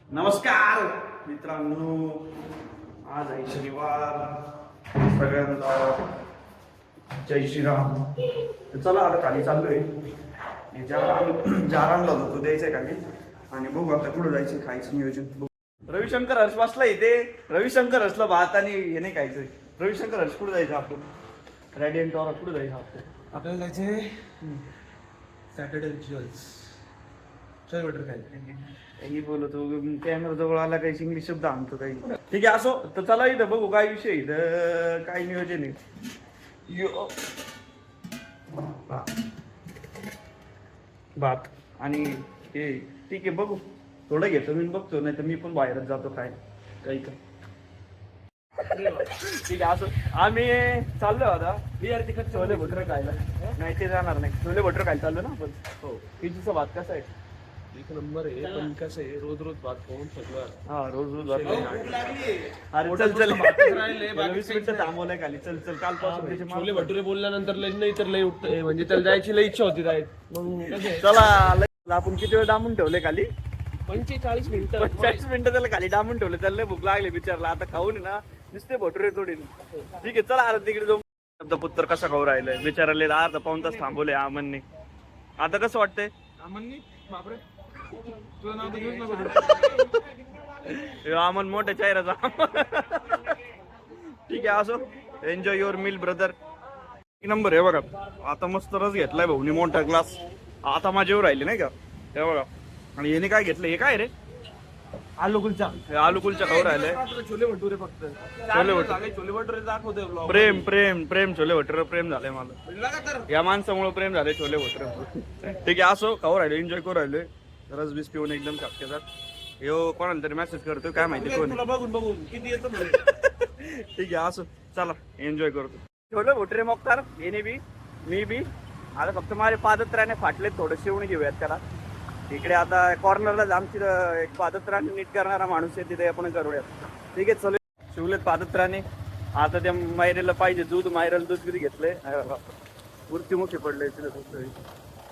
नमस्कार मित्रांनो, आज आहे शनिवार. सगळ्यांना जय श्रीराम. तर चला आता खाली चाललोय. जारांना होतो द्यायचंय खाली आणि बघू आता कुठं जायचं, खायचं नियोजन बघू. रविशंकर हर्ष बसला इथे. रविशंकर हर्षला भात आणि हे नाही खायचंय. रविशंकर हर्ष कुठं जायचं आपण? रॅडियंट टॉवर कुठं जायचं आपण? आपल्याला जायचे सॅटर्डे रिच्युअल्स. चल वॉटर खायला. काही बोलतो कॅमेरा जवळ आला काही इंग्लिश शब्द आणतो काही. ठीक आहे असो. तर चला इथं बघू काय विषय इथं काय नियोजन आहे. भात आणि हे ठीक आहे बघू. थोडं घेतो मी बघतो, नाही तर मी पण बाहेरच जातो काय काही का. ठीक आहे असं आम्ही चाललोय आता. बिहार तिखट छोले भटुरे खायला. नाही ते जाणार नाही. छोले भटुरे खायला चाललो ना आपण. हो, पिजूचा भात कसा आहे? एक नंबर आहे. पण कसं आहे, रोज रोज भात खाऊन सगळं हा रोज रोज भात. अरे पोटात चल चल भातच राहिले, बाकी 20 मिनिटं थांबवलंय खाली. चल चल कालपासून त्याचे छोले भटुरे बोलल्यानंतर लई नाही तर लई उठत, म्हणजे त्याला जायची लई इच्छा होती डायरेक्ट. मग कसं आहे, चला आपण किती वेळ डांबून ठेवले खाली? 45 मिनिटं 45 मिनिटं त्याला खाली डांबून ठेवले. त्याला लय भूक लागली बिचारला. आता खाऊन ना नुसते भटुरे तोडीन. ठीक आहे चला आता तिकडे जाऊ. शब्दपुत्र कसा खाऊ राहिलाय बिचाराले. अर्धा पाऊण तास थांबवले अमनने. आता कसं वाटतंय? बापरे, तुझं नाव तर घेऊच नको. अमन मोठ्या चेहऱ्याचा. ठीक आहे असो. Enjoy your meal brother. एक नंबर आहे बघा. आता मस्त रस घेतलाय भाऊनी मोठा ग्लास. आता माझ्यावर राहिले नाही का हे बघा. आणि याने काय घेतलं? हे काय रे? आलू कुलचा. आलू कुलचा खाऊ राहिलाय. छोले भटुरे फक्त. छोले भटुरे. छोले भटुरे दाखवते ब्लॉग. प्रेम प्रेम प्रेम छोले भटुरे प्रेम झालंय मला. या माणसामुळे प्रेम झाले छोले भटुरे. ठीक आहे असो खाऊ राहिले, एन्जॉय करू राहिलोय. रस बीस पिऊन एकदम खापकेसात. यो कोणाला तरी मेसेज करतोय काय माहिती कोण. तुला बघून बघून किती येतं. ठीक आहे असो चला एन्जॉय करतो. छोले भटुरे मोक्कार येणे बी मी बी. आता फक्त माझे पादत्राने फाटले, थोडं शिवून घेऊयात त्याला. इकडे आता कॉर्नरला आमची एक पादत्राने नीट करणारा माणूस आहे, तिथे आपण करूयात. ठीक आहे चल. शिवलेत पादत्राने. आता त्या मायरेला पाहिजे दूध. मायरेला दूध किती घेतलंय मृत्यूमुखी पडलंय तिथे.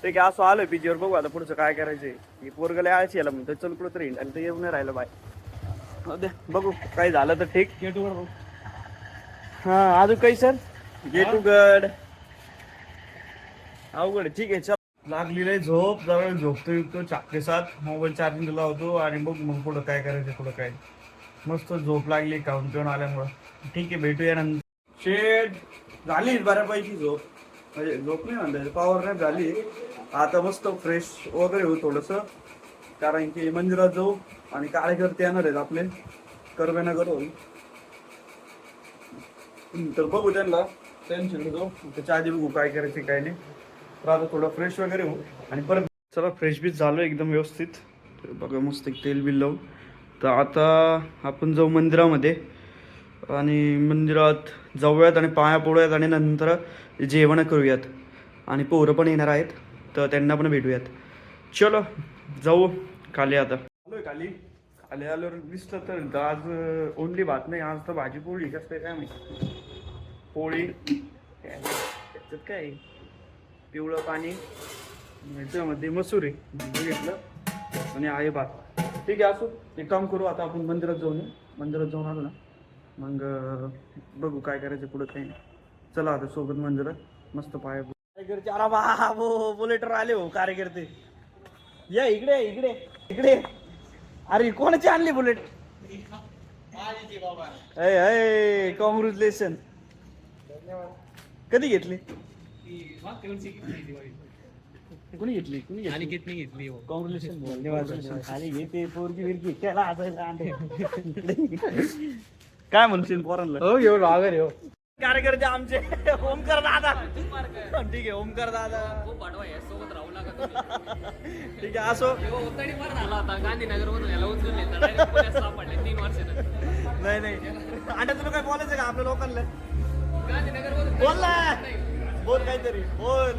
ठीक आहे असं आलोय पीजीवर. बघू आता पुढचं काय करायचंय. ही पोरगले आळशी याला म्हणतो चल कुठं तरी आणि ते येऊन नाही राहिलं बाय. बघू काय झालं तर ठीक. गेट उघड. हा अजून काही सर? गेट उघड. अवघड. ठीक आहे चल. लागलेलं आहे झोप. जवळ झोपतो चाकलेसात. मोबाईल चार्जिंग लावतो आणि बघ मग पुढं काय करायचं पुढं काय. मस्त झोप लागली खाऊन पिऊन आल्यामुळं. ठीक आहे भेटूया नंतर. शेड झाली बऱ्यापैकी झोप. म्हणजे झोप नाही म्हणता पॉवर नॅप झाली. आता मस्त फ्रेश वगैरे होऊ थोडंसं, कारण की मंदिरात जाऊ आणि कार्यकर्ते येणार आहेत आपले करवेनगर होईल. तर बघू त्यांना टेन्शन जाऊ. त्याच्या आधी बघू काय करायचे काय नाही. तर आता थोडं फ्रेश वगैरे होऊ आणि परत चला फ्रेश बीच झालो एकदम व्यवस्थित. तर बघा मस्त एक तेल बिल लावून. तर आता आपण जाऊ मंदिरामध्ये आणि मंदिरात जाऊयात आणि पाया पडूयात आणि नंतर जेवण करूयात. आणि पोरं पण येणार आहेत तर त्यांना पण भेटूयात. चलो जाऊ खाली. आता आलोय खाली. खाली आल्यावर दिसलं तर आज ओनली भात नाही, आज तर भाजी पोळी कसं काय माहिती. पोळी त्याच्यात काय पिवळं पाणी, याच्यामध्ये मसुरी घेतलं आणि आहे भात. ठीक आहे असो. एक काम करू आता आपण मंदिरात जाऊन येऊ. मंदिरात जाऊन आलो ना मग बघू काय करायचं पुढं काही नाही. चला आता सोबत मंदिरात मस्त पाया कार्यकर्ते. अरे बा बुलेटर आले हो कार्यकर्ते. या इकडे इकडे इकडे. अरे कोणाची आणली बुलेट? कॉंग्रॅच्युलेशन. कधी घेतली? कुणी घेतली? कुणी घेतली? कॉंग्रॅच्युलेशन. धन्यवाद. अरे घेते पोरगी बिरगी त्याला काय म्हणशील पोरांना? हो घेऊ लागेल हो. कार्यकर्ते आमचे ओमकार दादा. ठीक आहे ओमकार दादा. सोबत राहू लागत. ठीक आहे असो. तरी फार झाला होता गांधीनगर मधून याला उचलून येतात सापडले 3 वर्षानं. नाही नाही आता तुला काय बोलायचं का आपल्या लोकांना? गांधीनगर मधून बोल ना. बोल काहीतरी बोल.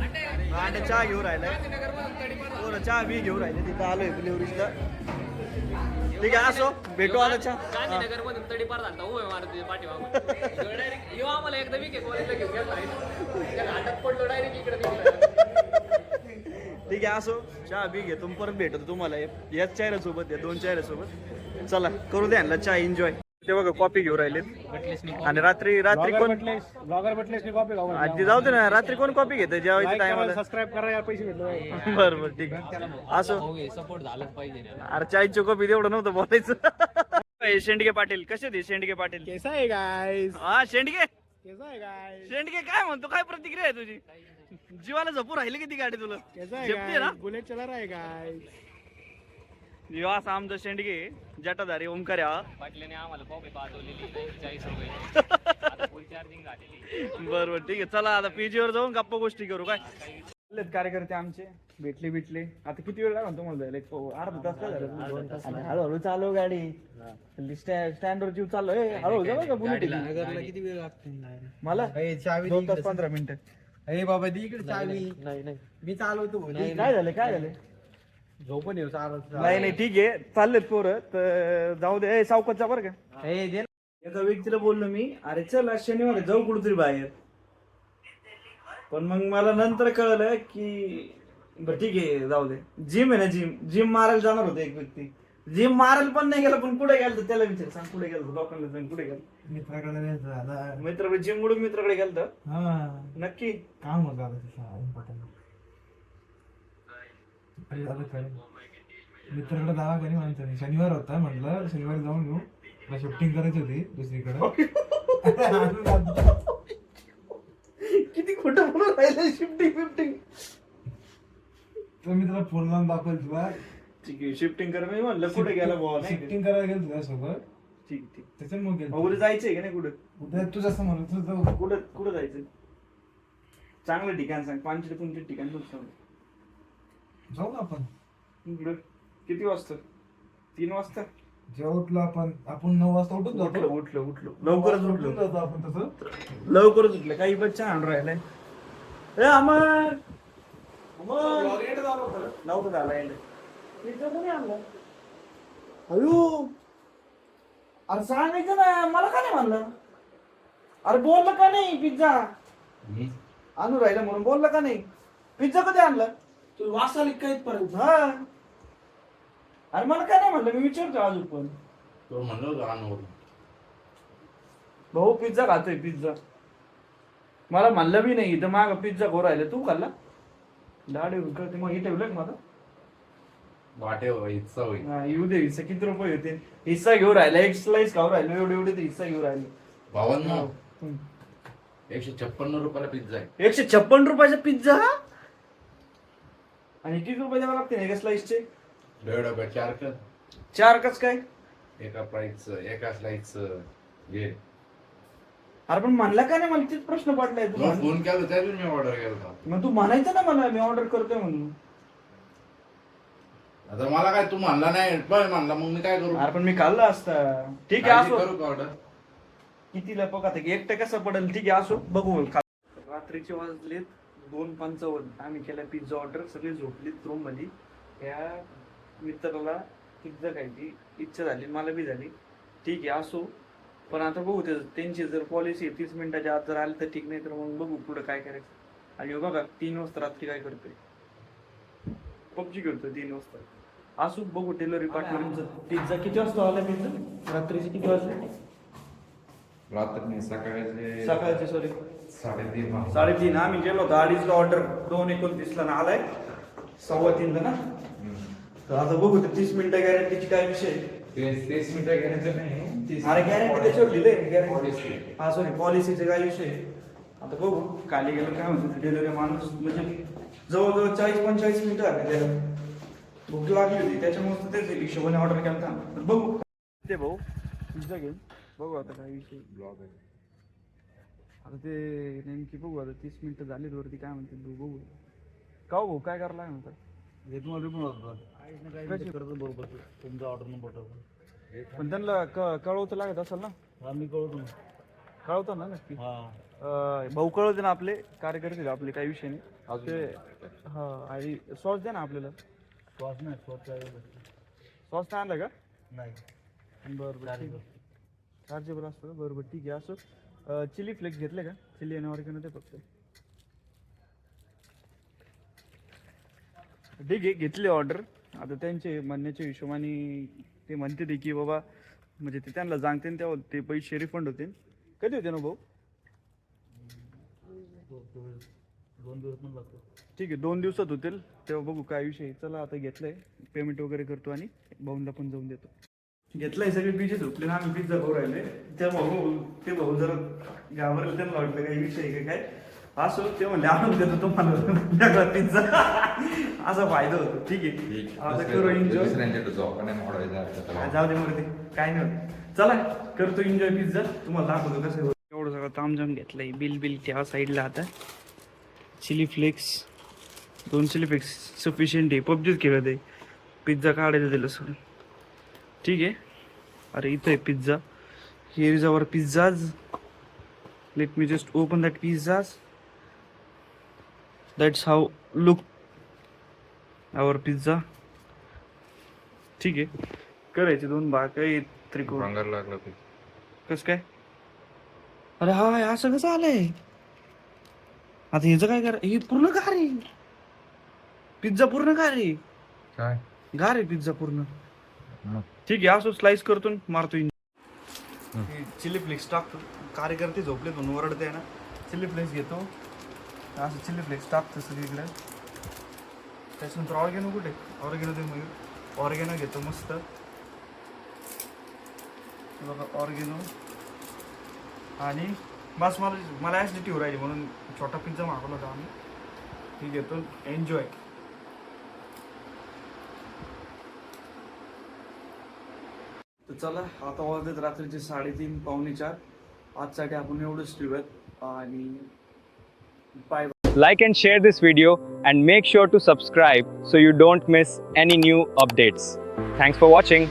आणि चहा घेऊन राहिलाय. गांधीनगर मधून तडीपार बोल चहा बी घेऊन राहिले. तिथं आलोय डिलिव्हरीला. ठीक आहे असो भेटू आता चहा. गांधीनगर मधून तडीपार झाला उभे मारत पाठीमागून. डायरेक्ट येऊ आम्हाला एकदा विके कॉलेजला घेऊन गेला. हातात पडलो डायरेक्ट इकडे. ठीक आहे असो, चहा बी घेतो परत भेटतो तुम्हाला याच चेहऱ्यासोबत या 2 चेहऱ्यासोबत. चला करू द्या यांना चहा एन्जॉय. ते बघा कॉफी घेऊन राहिलेत आणि रात्री कोण ब्लॉगर भेटलेस की कॉपी खाऊ आजी जाऊ दे ना, रात्री कोण कॉफी घेतं जेवायच्या टायमाला. सबस्क्राईब करा यार, पैसे भेटले. बरं बरं ठीक आहे असो. सपोर्ट झालंच पाहिजे ना. अरे चायची कॉफी तेवढं नव्हतं बोलायचं. शेंडगे पाटील कसे ते शेंडगे पाटील? कैसा है गाइस? हा शेंडगे कैसा है गाइस? शेंडगे काय म्हणतो, काय प्रतिक्रिया आहे तुझी? जीवाला झोपू राहिली किती गाडी तुला? कैसा है झेपते ना? गाइस? बुलेट चला रहा है गाइस. जीवास आमचं शेंडगे जटाधारी ओमकार्या. पाटल्याने आम्हाला कॉपी पाठवलेली 40 रुपये. आता फुल चार्जिंग झालेली. बरोबर ठीक आहे. चला आता पीजी वर जाऊन गप्पा गोष्टी करू. काय कार्यकर्ते आमचे भेटले आता किती वेळ लागला तुम्हाला जायला? एक अर्धा तास काय झालं? हळूहळू चालव गाडी. स्टँड वर जीव चाललो. हळूहळू जाऊ का बुलेट? नगरला किती वेळ लागतो? मला चावी 2 तास 15 मिनिटं. अरे बाबा दी इकडे चावी. नाही मी चालवतो. काय झालं? झोपून येऊ चालत. नाही ठीक आहे चाललेत पोरं तर जाऊ दे. सावकाशचा बरं का. एका व्यक्तीला बोललो मी, अरे चल आज शनिवार जाऊ कुठेतरी बाहेर. पण मग मला नंतर कळलं की बरं ठीक आहे जाऊ दे. जिम आहे ना, जिम मारायला जाणार होते एक व्यक्ती. जिम मारायला पण नाही गेला, पण कुठे गेलं त्याला विचार, सांग कुठे गेलं? लोकांना सांग कुठे गेलं? मित्राकडे जिम मुळे मित्राकडे गेलं. नक्की काम होतं इम्पॉर्टंट. मित्राकडे जावा कधी म्हणतो. शनिवार होता म्हटलं शनिवारी जाऊन येऊ. शिफ्टिंग करायची होती दुसरीकडे. किती खोटं बोलून राहिलं. शिफ्टिंग तर मी तुला फोन लावून दाखवेल तुला. ठीक आहे शिफ्टिंग कर. मी म्हणलं कुठे गेला बाबा. शिफ्टिंग करायला गेलो तुझ्यासोबत. ठीक त्याच्यामुळे गेलो. उद्या जायचंय का नाही? कुठं उद्या तू जसं म्हणत तुझं जाऊ. कुठं जायचं? चांगलं ठिकाण सांग. 5 ठिकाण सांग. जाऊ ना आपण. इकडं किती वाजता? 3 वाजता जेव्हा उठलो आपण 9 वाजता उठून जातो. उठलो लवकरच उठलो. जातो आपण तसं. लवकरच उठलं. काही बच्चा आण राहिलाय. अमर नव्हतं झालं. पिझ्झा कोणी आणला? अयो अरे सांगायचं ना, मला का नाही म्हणलं? अरे बोललं का नाही? पिझ्झा आणू राहिला म्हणून बोललं का नाही? पिझ्झा कधी आणला? तू वासाला काय पर्यंत? हा अरे मला काय नाही म्हणलं? मी विचारतो अजून पण. तो म्हणलं भाऊ पिझ्झा खातोय पिझ्झा. मला म्हणलं बी नाही. इथं माग पिझ्झा खाऊ राहिलं. तू खाल्ला? दाढी करते मग. हे ठेवलं का माझा? वाटे इच्छा होईल. येऊ दे. हिस्सा किती रुपये होते? हिस्सा घेऊ राहिला. एक स्लाइस खाऊ राहिलो. एवढे तर हिस्सा घेऊ राहिले. 156 रुपयाला पिझ्झा आहे. 156 रुपयाचा पिझ्झा. आणि किती रुपये द्यावं लागते एका स्लाइसचे? 4 कस काय? एका प्राईसचं एका स्लाइसचं घे. अरे पण म्हणला का नाही? मला तेच प्रश्न पडलाय. तुला फोन केला त्यातून मी ऑर्डर केला. मग तू म्हणायचं ना मला मी ऑर्डर करतोय म्हणून. आता मला काय तू म्हणला नाही पण म्हणला मग मी काय करू? अरे पण मी खाल्ला असता. ठीक आहे असो. करू का ऑर्डर? कितीला बघा एकटं कसं पडेल. ठीक आहे असो बघू. रात्रीचे वाजलेत 2:55. आम्ही केला पिझ्झा ऑर्डर. सगळे झोपलीत रूम मध्ये. त्या मित्राला पिझ्झा खायची इच्छा झाली. मला बी झाली. ठीक आहे असो. पण आता बघू त्यांची जर पॉलिसी 30 मिनिटाच्या आत जर आली तर ठीक, नाही तर मग बघू पुढे काय करायचं. आणि बघा 3 वाजता रात्री काय करतोय? पबजी करतोय 3 वाजता. असो बघू. डिलिव्हरी पार्टनर पिझ्झा किती वाजता आला? पिझ्झा रात्रीचे किती वाजले? रात्री सकाळचे सॉरी 3:30. आम्ही गेलो होतो 2:30ला ऑर्डर. 2:29 ला आलाय. 2:15 ना. तर आता बघू. 30 मिनिटं गॅरंटीची काय विषय? 30 मिनिटं घेण्याचं नाही. अरे गॅरंटी त्याच्यावर दिले. गॅरंटी हा सॉरी पॉलिसीचे काय विषय? आता बघू. खाली गेलो काय म्हणतो डिलिव्हरी माणूस म्हणजे जवळजवळ 40-45 मिनिटं झाले. त्याला भूक लागली होती त्याच्यामुळे तेच हिशोबाने ऑर्डर केला होता. तर बघू ते भाऊ पिझ्झा घेऊन बघू आता काय विषय. ब्लॉग आहे. आता ते नेमकी बघू. आता 30 मिनिटं झाली वरती काय म्हणते बघू. का भाऊ काय करायला लागणार म्हणतात? बरोबर तुमचा ऑर्डर नंबर. पण त्यांना कळवतं लागत असेल ना? आम्ही कळवतो. कळवतो ना नक्की. हा भाऊ कळवते ना. आपले कार्यकर्ते आपले काही विषय नाही. ते हा आणि सॉस द्या ना आपल्याला. सॉस नाही. सॉस नाही आणलं का? नाही. बरं चार्जेबल असतं का? बरोबर ठीक आहे असं. चिली फ्लेक्स घेतले का? चिली आणि ऑर्गेनो ते फक्त. ठीक आहे, घेतली ऑर्डर. आता त्यांचे म्हणण्याच्या हिशोबाने ते म्हणते ते की बाबा म्हणजे ते त्यांना सांगते तेव्हा ते पैसे रिफंड होतील. कधी होते ना भाऊ? 2 दिवस पण लागतो. ठीक आहे, 2 दिवसात होतील तेव्हा बघू काय विषय. चला आता घेतलंय, पेमेंट वगैरे करतो आणि भाऊंला पण जाऊन देतो. घेतलंय, सगळे पिझ्झा झोपले ना, आम्ही पिझ्झा खाऊ राहिले. ते भाऊ जरा घाबरले, त्यांना वाटलं काही विषय आहे का काय. असो ते म्हणले आणून देतो तुम्हाला पिझ्झा. असा फायदा होतो. ठीक आहे, आता करू एन्जॉय. दुसऱ्यांच्या झोपा नाही मोडायचा. जाऊ दे मग, ते काय नाही होत. चला करतो एन्जॉय पिझ्झा, तुम्हाला दाखवतो कसं होतं. एवढं सगळं तामझाम घेतलंय. बिल त्या साईडला. आता chili flakes, 2 chili flakes sufficient आहे. पबजीच खेळत आहे, पिझ्झा काढायला दिलं सोडून. ठीक आहे. अरे इथं आहे pizza. Here is our pizzas. Let me just open that pizzas. That's how look our pizza. ठीक आहे, करायचे 2 भाग. काही त्रिकोण रंगायला लागला ते. कसं काय? अरे हा असं कसं आलंय? आता ह्याचं काय करा? हे पूर्ण गार आहे पिझ्झा, पूर्ण गार आहे. काय गार आहे पिझ्झा पूर्ण. मग? ठीक आहे, असं स्लाइस करतो आणि मारतो. चिली फ्लेक्स टाकतो. कार्यकर्ते झोपले म्हणून ओरडते ना. चिली फ्लेक्स घेतो, असं चिली फ्लेक्स टाकतो सगळीकडे. त्याच्यानंतर ऑर्गेनो कुठे? ऑर्गेनो दे मयूर. ऑर्गेनो घेतो मस्त. बघा ऑर्गेनो. आणि बस मला ॲसिडिटी हो राहिली म्हणून छोटा पिझ्झा मागवला होता आम्ही. ठीक घेतो, एन्जॉय. तर चला आता वाजलेत रात्रीचे 3:30 पावणे 4. आजसाठी आपण एवढंच ठेवूयात आणि bye. Like and share this video and make sure to subscribe so you don't miss any new updates. Thanks for watching.